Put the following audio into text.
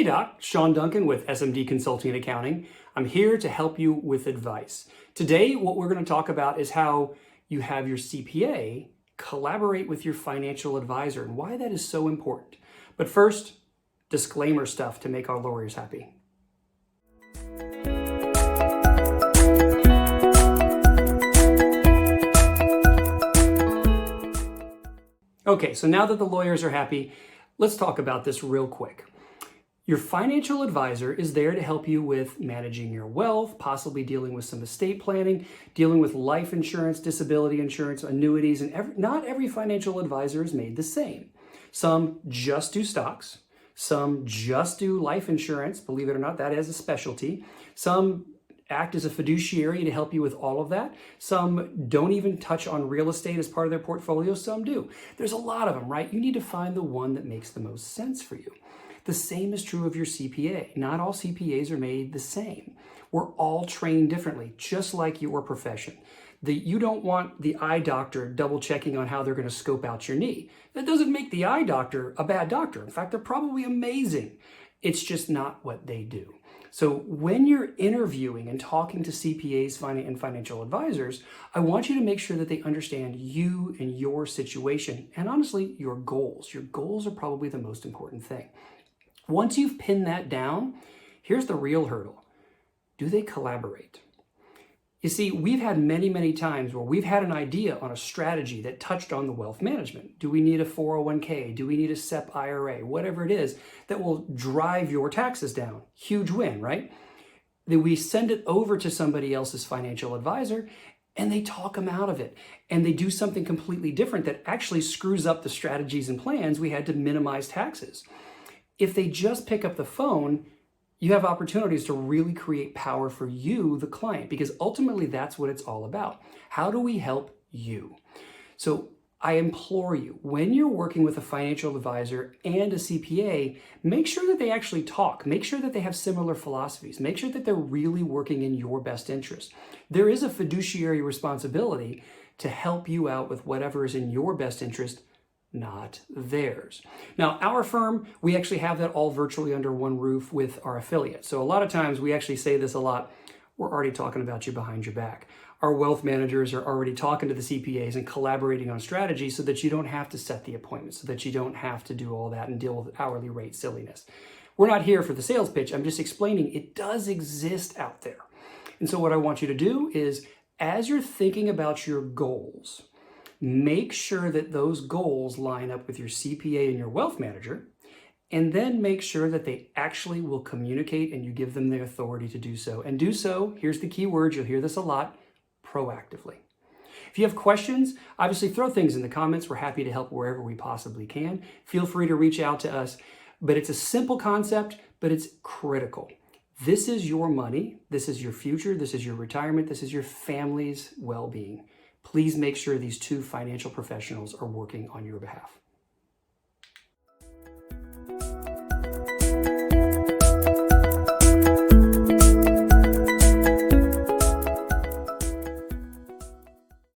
Hey Doc, Sean Duncan with SMD Consulting Accounting. I'm here to help you with advice. Today, what we're going to talk about is how you have your CPA collaborate with your financial advisor and why that is so important. But first, disclaimer stuff to make our lawyers happy. Okay, so now that the lawyers are happy, let's talk about this real quick. Your financial advisor is there to help you with managing your wealth, possibly dealing with some estate planning, dealing with life insurance, disability insurance, annuities, and not every financial advisor is made the same. Some just do stocks. Some just do life insurance. Believe it or not, that is a specialty. Some act as a fiduciary to help you with all of that. Some don't even touch on real estate as part of their portfolio. Some do. There's a lot of them, right? You need to find the one that makes the most sense for you. The same is true of your CPA. Not all CPAs are made the same. We're all trained differently, just like your profession. You don't want the eye doctor double checking on how they're going to scope out your knee. That doesn't make the eye doctor a bad doctor. In fact, they're probably amazing. It's just not what they do. So when you're interviewing and talking to CPAs and financial advisors, I want you to make sure that they understand you and your situation and honestly, your goals. Your goals are probably the most important thing. Once you've pinned that down, here's the real hurdle. Do they collaborate? You see, we've had many times where we've had an idea on a strategy that touched on the wealth management. Do we need a 401k? Do we need a SEP IRA? Whatever it is that will drive your taxes down. Huge win, right? Then we send it over to somebody else's financial advisor and they talk them out of it. And they do something completely different that actually screws up the strategies and plans we had to minimize taxes. If they just pick up the phone, you have opportunities to really create power for you, the client, because ultimately that's what it's all about. How do we help you? So I implore you, when you're working with a financial advisor and a CPA, make sure that they actually talk. Make sure that they have similar philosophies. Make sure that they're really working in your best interest. There is a fiduciary responsibility to help you out with whatever is in your best interest, not theirs. Now, our firm, we actually have that all virtually under one roof with our affiliates. So a lot of times we actually say this a lot, we're already talking about you behind your back. Our wealth managers are already talking to the CPAs and collaborating on strategy so that you don't have to set the appointment, so that you don't have to do all that and deal with hourly rate silliness. We're not here for the sales pitch. I'm just explaining it does exist out there. And so what I want you to do is, as you're thinking about your goals, make sure that those goals line up with your CPA and your wealth manager, and then make sure that they actually will communicate and you give them the authority to do so. And do so, here's the key word, you'll hear this a lot, proactively. If you have questions, obviously throw things in the comments. We're happy to help wherever we possibly can. Feel free to reach out to us. But it's a simple concept, but it's critical. This is your money. This is your future. This is your retirement. This is your family's well-being. Please make sure these two financial professionals are working on your behalf.